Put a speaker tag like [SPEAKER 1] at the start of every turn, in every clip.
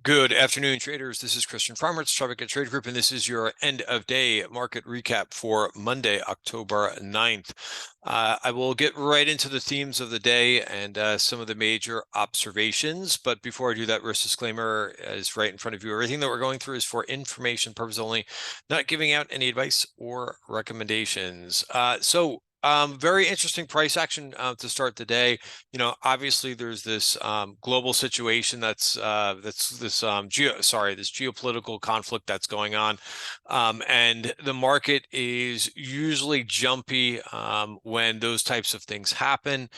[SPEAKER 1] Good afternoon, traders. This is Christian Farmer, it's Traffic Trade Group, and this is your end of day market recap for Monday, October 9th. I will get right into the themes of the day and some of the major observations. But before I do that, risk disclaimer is right in front of you. Everything that we're going through is for information purposes only, not giving out any advice or recommendations. Very interesting price action to start the day. Obviously there's this global situation that's this geopolitical conflict that's going on, and the market is usually jumpy when those types of things happen.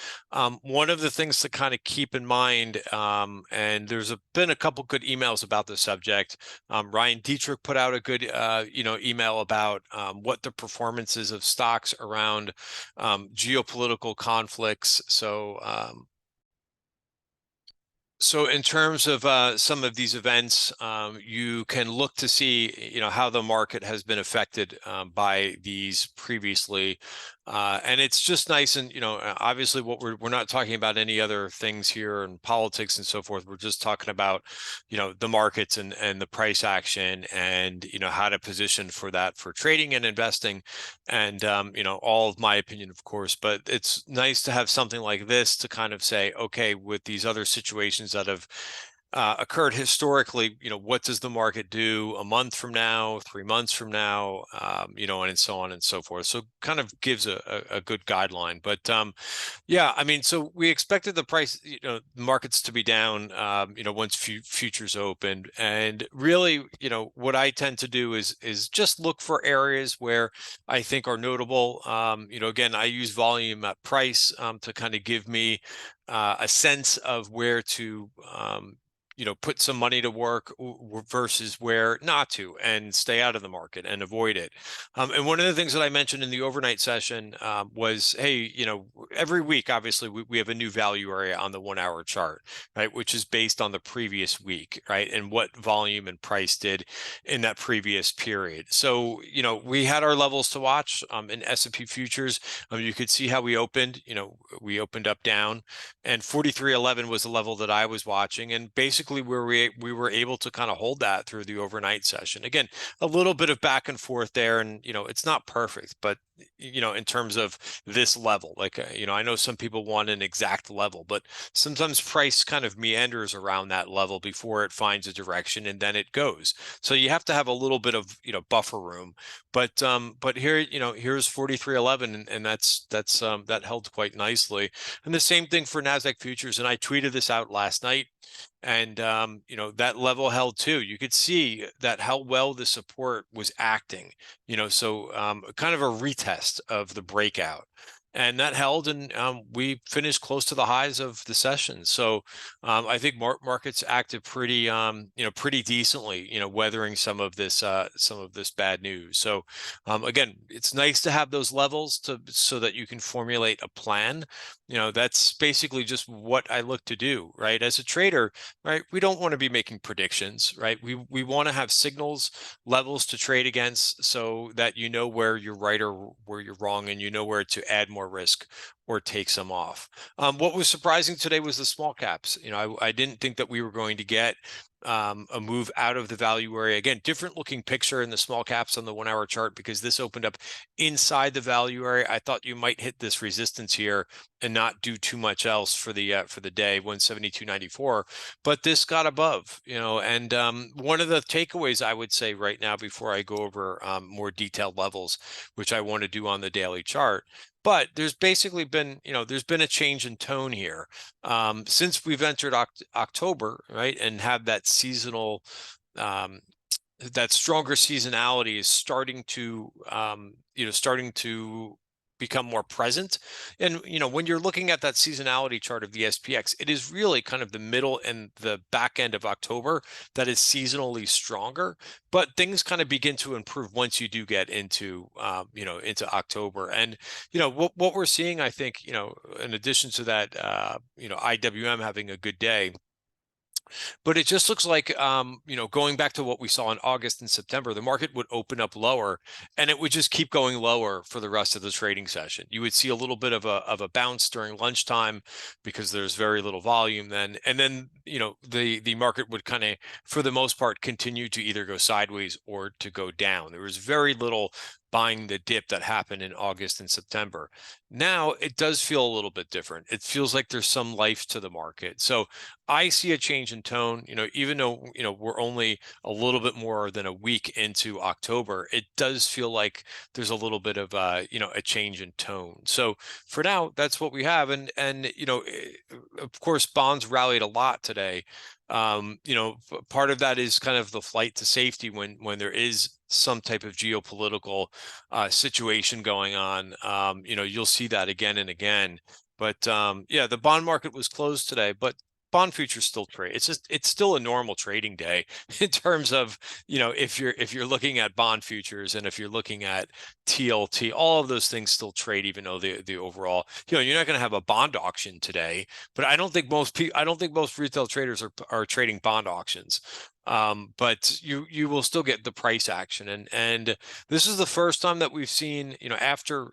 [SPEAKER 1] One of the things to kind of keep in mind, and been a couple good emails about the subject. Ryan Dietrich put out a good email about what the performance is of stocks around geopolitical conflicts. So in terms of some of these events, you can look to see, how the market has been affected by these previously, and it's just nice. And obviously, what we're not talking about any other things here in politics and so forth. We're just talking about, the markets and the price action, and how to position for that for trading and investing, and all of my opinion, of course. But it's nice to have something like this to kind of say, okay, with these other situations that have occurred historically, what does the market do a month from now, 3 months from now, and so on and so forth. So kind of gives a good guideline. But yeah, I mean, so we expected the price, markets to be down, once futures opened. And really, what I tend to do is just look for areas where I think are notable. Again, I use volume at price to kind of give me a sense of where to put some money to work versus where not to, and stay out of the market and avoid it. And one of the things that I mentioned in the overnight session was, hey, every week, obviously, we have a new value area on the 1 hour chart, right, which is based on the previous week, right, and what volume and price did in that previous period. So, we had our levels to watch in S&P futures. You could see how we opened. We opened up down, and 43.11 was the level that I was watching, and basically where we were able to kind of hold that through the overnight session. Again, a little bit of back and forth there, and it's not perfect, but in terms of this level, like I know some people want an exact level, but sometimes price kind of meanders around that level before it finds a direction, and then it goes. So you have to have a little bit of buffer room. But here, here's 43.11, and that held quite nicely. And the same thing for Nasdaq futures. And I tweeted this out last night, and that level held too. You could see that how well the support was acting. So kind of a retest of the breakout. And that held, and we finished close to the highs of the session. So I think markets acted pretty, pretty decently, weathering some of this bad news. So again, it's nice to have those levels so that you can formulate a plan. That's basically just what I look to do, right? As a trader, right? We don't want to be making predictions, right? We want to have signals, levels to trade against, so that where you're right or where you're wrong, and where to add more risk or take some off. What was surprising today was the small caps. I didn't think that we were going to get a move out of the value area. Again, different looking picture in the small caps on the 1 hour chart, because this opened up inside the value area. I thought you might hit this resistance here and not do too much else for the day, 172.94, but this got above, and one of the takeaways I would say right now, before I go over more detailed levels, which I want to do on the daily chart. But there's basically been, there's been a change in tone here since we've entered October, right, and have that seasonal, that stronger seasonality is starting to, become more present. And when you're looking at that seasonality chart of the SPX, it is really kind of the middle and the back end of October that is seasonally stronger. But things kind of begin to improve once you do get into into October. And what we're seeing, I think, in addition to that, IWM having a good day, But it just looks like, going back to what we saw in August and September, the market would open up lower and it would just keep going lower for the rest of the trading session. You would see a little bit of a bounce during lunchtime because there's very little volume then. And then, the market would kind of, for the most part, continue to either go sideways or to go down. There was very little buying the dip that happened in August and September. Now it does feel a little bit different. It feels like there's some life to the market. So I see a change in tone, even though, we're only a little bit more than a week into October, it does feel like there's a little bit of a change in tone. So for now, that's what we have. And of course, bonds rallied a lot today. Part of that is kind of the flight to safety when there is some type of geopolitical situation going on. You'll see that again and again. But yeah, the bond market was closed today, but bond futures still trade. It's still a normal trading day in terms of, if you're looking at bond futures and if you're looking at TLT, all of those things still trade, even though the overall, you're not going to have a bond auction today, but I don't think most retail traders are trading bond auctions. But you will still get the price action, and this is the first time that we've seen, after,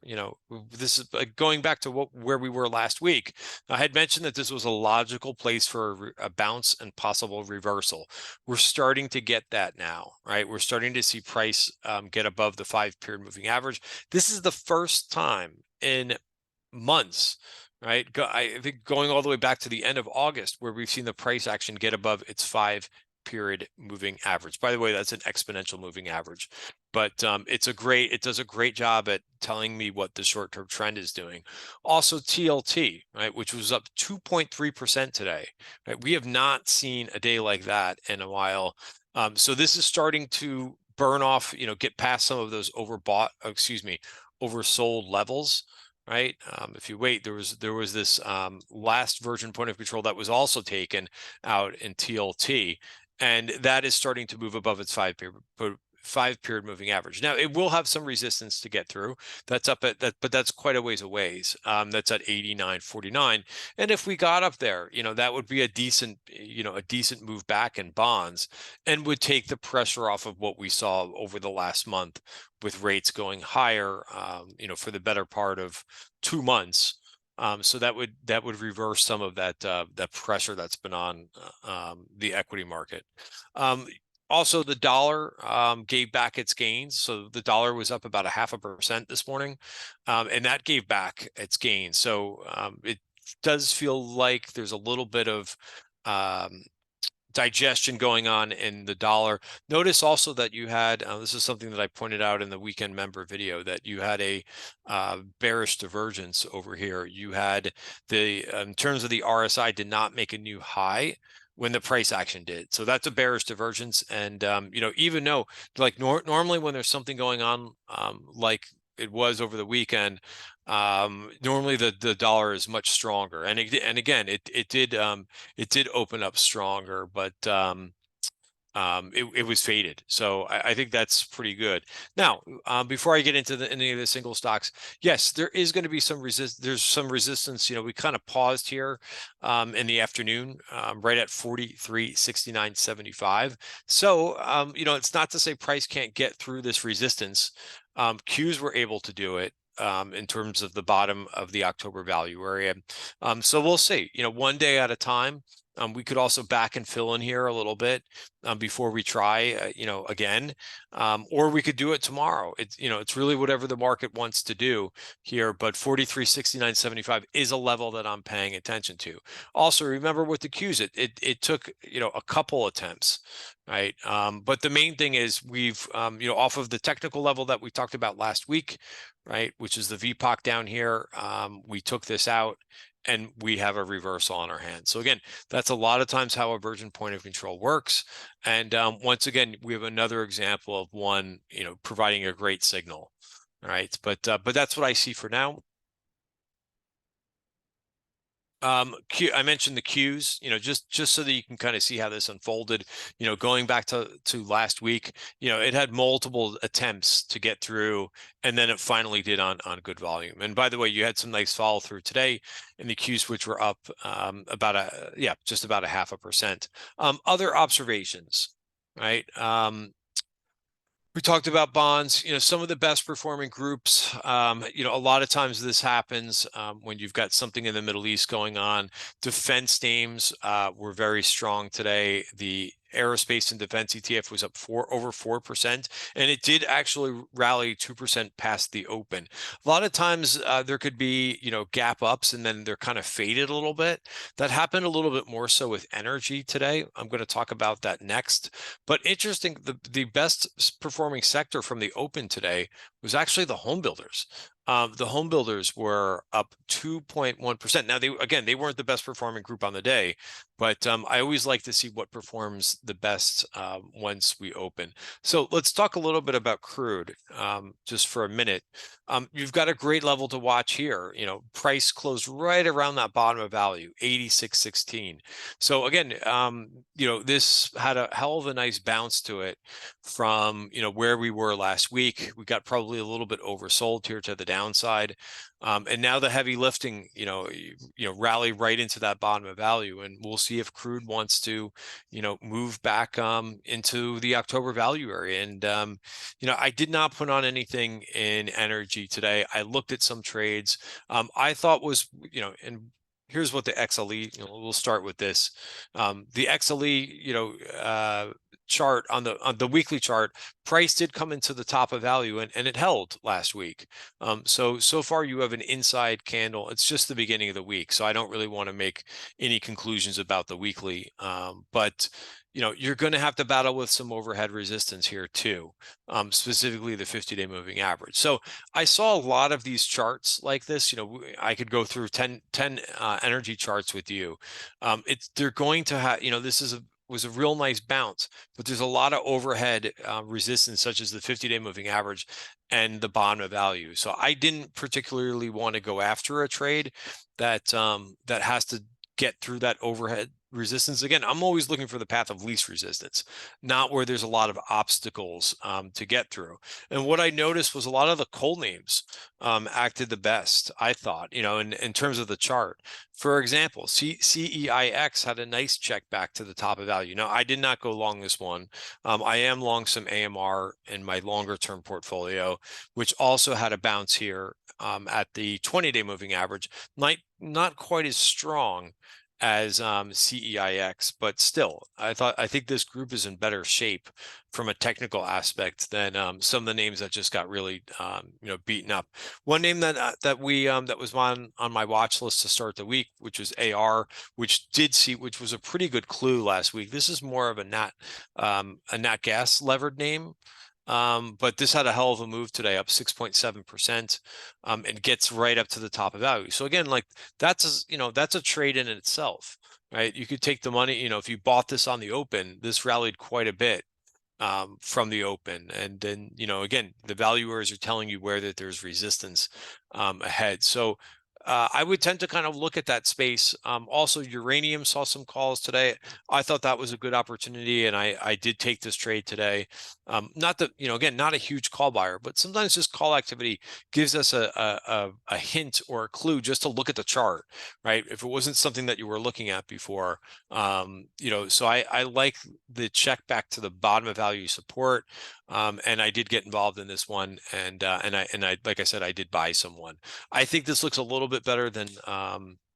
[SPEAKER 1] this is going back to where we were last week. I had mentioned that this was a logical place for a bounce and possible reversal. We're starting to get that now, right? We're starting to see price get above the 5-period moving average. This is the first time in months, right? I think going all the way back to the end of August where we've seen the price action get above its 5-period moving average. By the way, that's an exponential moving average, but it does a great job at telling me what the short-term trend is doing. Also TLT, right, which was up 2.3% today, right? We have not seen a day like that in a while. So this is starting to burn off, get past some of those oversold levels. Right. If you wait, there was this last version point of control that was also taken out in TLT, and that is starting to move above its 5-period moving average. Now it will have some resistance to get through. That's up at that, but that's quite a ways away. That's at 89.49, and if we got up there, that would be a decent move back in bonds, and would take the pressure off of what we saw over the last month with rates going higher, for the better part of 2 months. So that would reverse some of that pressure that's been on the equity market. Also, the dollar gave back its gains. So the dollar was up about 0.5% this morning, and that gave back its gains. So it does feel like there's a little bit of digestion going on in the dollar. Notice also that you had, this is something that I pointed out in the weekend member video, that you had a bearish divergence over here. You had in terms of the RSI, did not make a new high when the price action did. So that's a bearish divergence. And, even though like normally when there's something going on, like it was over the weekend, normally the dollar is much stronger, and again it did open up stronger, but it was faded. So I think that's pretty good. Now, before I get into any of the single stocks, yes, there is going to be there's some resistance. We kind of paused here in the afternoon, right at 43.69.75. So it's not to say price can't get through this resistance. Qs were able to do it. In terms of the bottom of the October value area. So we'll see, one day at a time. We could also back and fill in here a little bit before we try, again, or we could do it tomorrow. It's really whatever the market wants to do here, but 43.69.75 is a level that I'm paying attention to. Also, remember with the Qs, it took, a couple attempts, right? But the main thing is we've, off of the technical level that we talked about last week, right, which is the VPOC down here, we took this out and we have a reversal on our hands. So again, that's a lot of times how a version point of control works. And once again, we have another example of one, providing a great signal. All right, but that's what I see for now. I mentioned the Qs, just so that you can kind of see how this unfolded. Going back to last week, it had multiple attempts to get through, and then it finally did on good volume. And by the way, you had some nice follow through today in the Qs, which were up just about a 0.5%. Other observations, right? We talked about bonds, some of the best performing groups. A lot of times this happens when you've got something in the Middle East going on. Defense names were very strong today. The aerospace and defense ETF was up over 4%, and it did actually rally 2% past the open. A lot of times there could be, gap ups and then they're kind of faded a little bit. That happened a little bit more so with energy today. I'm going to talk about that next. But interesting, the best performing sector from the open today was actually the home builders. The home builders were up 2.1%. Now, they weren't the best performing group on the day, but I always like to see what performs the best once we open. So let's talk a little bit about crude just for a minute. You've got a great level to watch here. Price closed right around that bottom of value, 86.16. So again, this had a hell of a nice bounce to it from where we were last week. We got probably a little bit oversold here to the downside, and now the heavy lifting rally right into that bottom of value, and we'll see if crude wants to move back into the October value area. And I did not put on anything in energy today. I looked at some trades I thought was and here's what the XLE, we'll start with this. The XLE, chart on the weekly chart, price did come into the top of value and it held last week. So far you have an inside candle. It's just the beginning of the week, so I don't really want to make any conclusions about the weekly. But you're going to have to battle with some overhead resistance here too, specifically the 50-day moving average. So I saw a lot of these charts like this. I could go through 10 energy charts with you. They're going to have, this was a real nice bounce, but there's a lot of overhead resistance, such as the 50-day moving average and the bottom of value. So I didn't particularly want to go after a trade that has to get through that overhead resistance. Again, I'm always looking for the path of least resistance, not where there's a lot of obstacles to get through. And what I noticed was a lot of the coal names acted the best, I thought, in terms of the chart. For example, CEIX had a nice check back to the top of value. Now, I did not go long this one. I am long some AMR in my longer term portfolio, which also had a bounce here at the 20-day moving average. Not quite as strong as CEIX, but still, I think this group is in better shape from a technical aspect than some of the names that just got really beaten up. One name that was on my watch list to start the week, which was AR, which was a pretty good clue last week. This is more of a nat gas levered name. But this had a hell of a move today, up 6.7%, and gets right up to the top of value. So again, like that's a trade in itself, right? You could take the money, if you bought this on the open, this rallied quite a bit from the open, and then again, the valuers are telling you where that there's resistance ahead. So I would tend to kind of look at that space. Also, uranium saw some calls today. I thought that was a good opportunity, and I did take this trade today. Not that, again, not a huge call buyer, but sometimes just call activity gives us a hint or a clue just to look at the chart, right? If it wasn't something that you were looking at before, so I like the check back to the bottom of value support. And I did get involved in this one, and I like I said, I did buy someone. I think this looks a little bit better than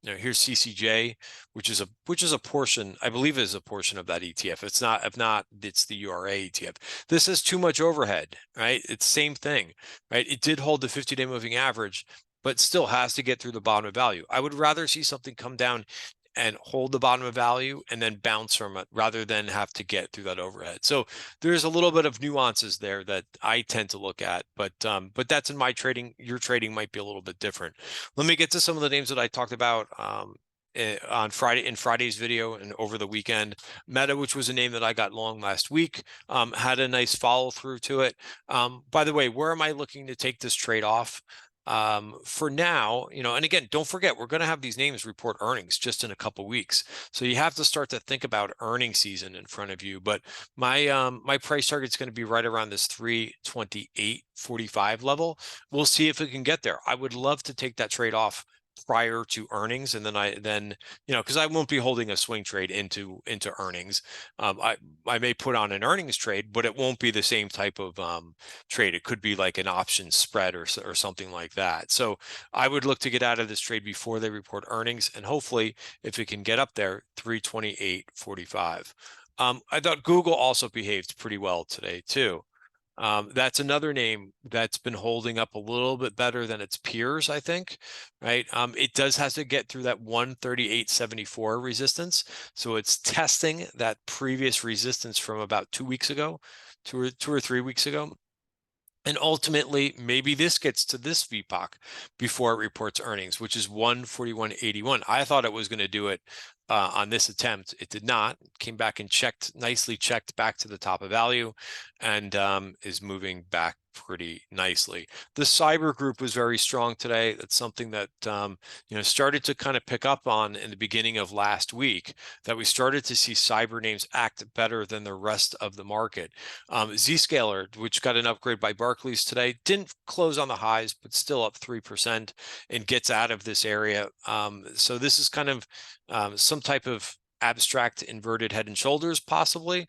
[SPEAKER 1] here's CCJ, which is a portion, I believe, is a portion of that ETF. If not, it's the URA ETF. This has too much overhead, right? It's same thing, right? It did hold the 50-day moving average, but still has to get through the bottom of value. I would rather see something come down and hold the bottom of value and then bounce from it rather than have to get through that overhead. So there's a little bit of nuances there that I tend to look at, but that's in my trading. Your trading might be a little bit different. Let me get to some of the names that I talked about on Friday in Friday's video and over the weekend. Meta, which was a name that I got long last week, had a nice follow through to it. By the way, where am I looking to take this trade off? For now, and again, don't forget, we're going to have these names report earnings just in a couple weeks. So you have to start to think about earning season in front of you. But my price target is going to be right around this 328.45 level. We'll see if it can get there. I would love to take that trade off prior to earnings, and then because I won't be holding a swing trade into earnings. I may put on an earnings trade, but it won't be the same type of trade. It could be like an option spread or something like that. So I would look to get out of this trade before they report earnings, and hopefully if it can get up there, 328.45. I thought Google also behaved pretty well today too. That's another name that's been holding up a little bit better than its peers, I think, right? It does have to get through that 138.74 resistance. So it's testing that previous resistance from about 2 weeks ago, two or 3 weeks ago. And ultimately, maybe this gets to this VPOC before it reports earnings, which is 141.81. I thought it was going to do it on this attempt. It did not. Came back and nicely checked back to the top of value, and is moving back pretty nicely. The cyber group was very strong today. That's something that started to kind of pick up on in the beginning of last week, that we started to see cyber names act better than the rest of the market. Zscaler, which got an upgrade by Barclays today, didn't close on the highs, but still up 3% and gets out of this area. So this is kind of some type of abstract inverted head and shoulders, possibly.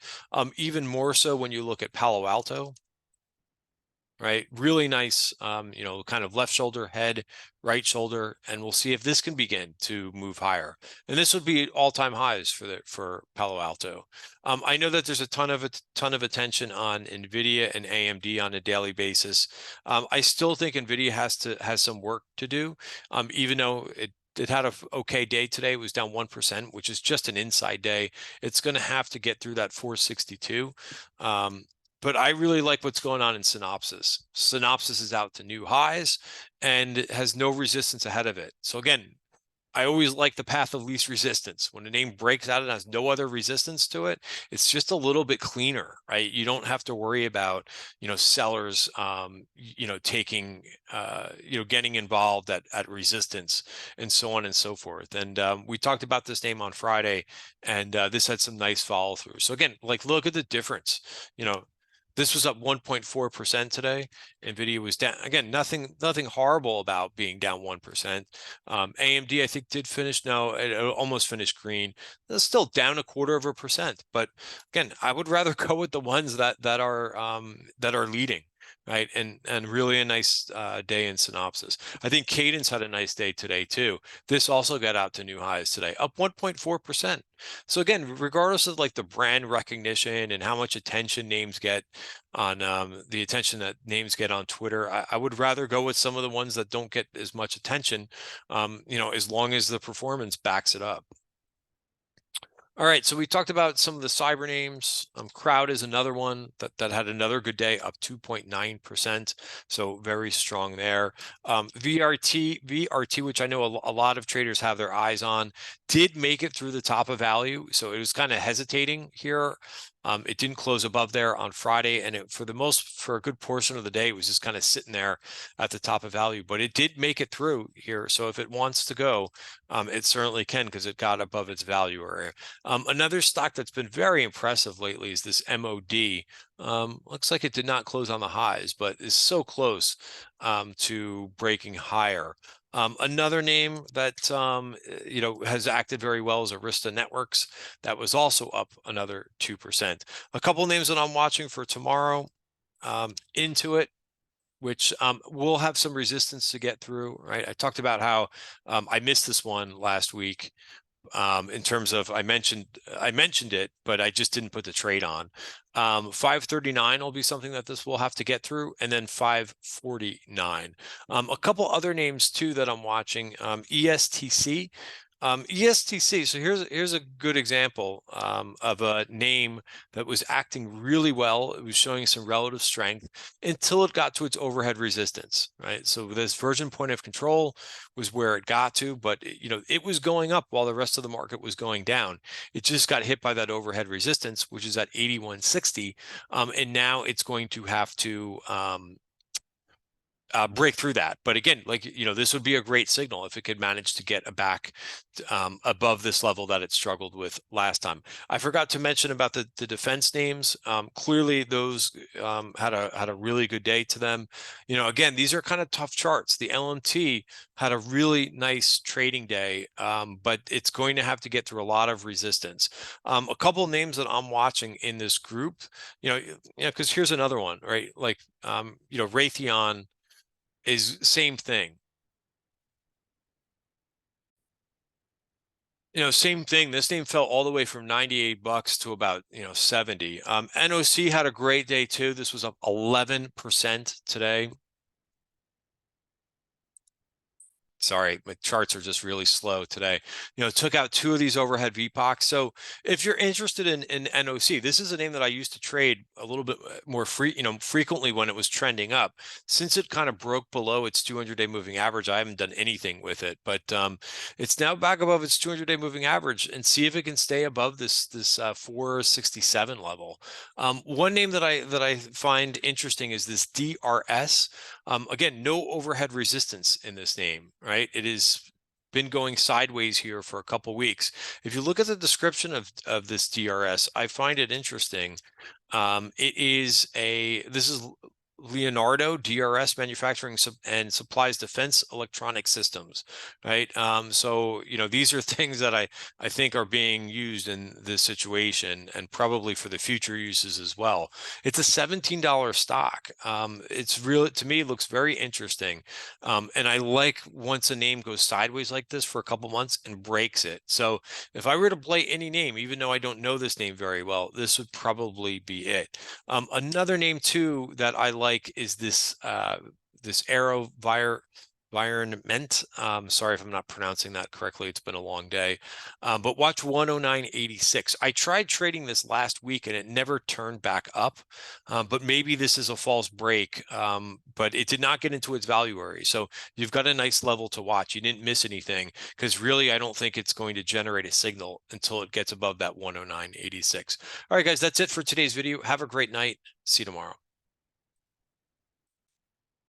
[SPEAKER 1] Even more so when you look at Palo Alto, right? Really nice, kind of left shoulder, head, right shoulder, and we'll see if this can begin to move higher. And this would be all-time highs for Palo Alto. I know that there's a ton of attention on NVIDIA and AMD on a daily basis. I still think NVIDIA has some work to do, even though it had a okay day today. It was down 1%, which is just an inside day. It's going to have to get through that 462. But I really like what's going on in Synopsys. Synopsys is out to new highs and it has no resistance ahead of it. So again, I always like the path of least resistance. When a name breaks out and has no other resistance to it, it's just a little bit cleaner, right? You don't have to worry about, sellers, taking, getting involved at resistance and so on and so forth. And we talked about this name on Friday, and this had some nice follow through. So again, look at the difference. This was up 1.4% today. NVIDIA was down. Again, nothing horrible about being down 1%. AMD, I think, did finish. No, it almost finished green. It's still down 0.25%. But again, I would rather go with the ones that are leading, right? And really a nice day in Synopsys. I think Cadence had a nice day today too. This also got out to new highs today, up 1.4%. So again, regardless of the brand recognition and how much attention names get on the attention that names get on Twitter, I would rather go with some of the ones that don't get as much attention, as long as the performance backs it up. All right, so we talked about some of the cyber names. Crowd is another one that had another good day, up 2.9%. So very strong there. VRT, which I know a lot of traders have their eyes on, did make it through the top of value. So it was kind of hesitating here. It didn't close above there on Friday, and for a good portion of the day, it was just kind of sitting there at the top of value. But it did make it through here. So if it wants to go, it certainly can, because it got above its value area. Another stock that's been very impressive lately is this MOD. Looks like it did not close on the highs, but is so close to breaking higher. Another name that has acted very well is Arista Networks. That was also up another 2%. A couple names that I'm watching for tomorrow. Intuit, which will have some resistance to get through, right? I talked about how I missed this one last week. In terms of, I mentioned it, but I just didn't put the trade on. 539 will be something that this will have to get through, and then 549. A couple other names too that I'm watching. ESTC. ESTC, so here's a good example of a name that was acting really well. It was showing some relative strength until it got to its overhead resistance, right? So this version point of control was where it got to, but it was going up while the rest of the market was going down. It just got hit by that overhead resistance, which is at 81.60, and now it's going to have to break through that. But again, like, this would be a great signal if it could manage to get back above this level that it struggled with last time. I forgot to mention about the defense names. Clearly, those had a really good day to them. Again, these are kind of tough charts. The LMT had a really nice trading day, but it's going to have to get through a lot of resistance. A couple names that I'm watching in this group, because here's another one, right? Like, Raytheon is same thing. Same thing. This name fell all the way from $98 to about, 70. NOC had a great day too. This was up 11% today. Sorry, my charts are just really slow today. Took out two of these overhead VPOCs. So if you're interested in NOC, this is a name that I used to trade a little bit more frequently when it was trending up. Since it kind of broke below its 200-day moving average, I haven't done anything with it. But it's now back above its 200-day moving average, and see if it can stay above this 467 level. One name that I find interesting is this DRS. Again, no overhead resistance in this name, right? It has been going sideways here for a couple weeks. If you look at the description of this DRS, I find it interesting. This is Leonardo DRS Manufacturing and Supplies Defense Electronic Systems, right? So these are things that I think are being used in this situation, and probably for the future uses as well. It's a $17 stock. It's really, to me, it looks very interesting, and I like once a name goes sideways like this for a couple months and breaks it. So if I were to play any name, even though I don't know this name very well, this would probably be it. Another name too that I like is this environment. Sorry if I'm not pronouncing that correctly. It's been a long day. But watch 109.86. I tried trading this last week and it never turned back up. But maybe this is a false break. But it did not get into its value area. So you've got a nice level to watch. You didn't miss anything, because really I don't think it's going to generate a signal until it gets above that 109.86. All right, guys, that's it for today's video. Have a great night. See you tomorrow.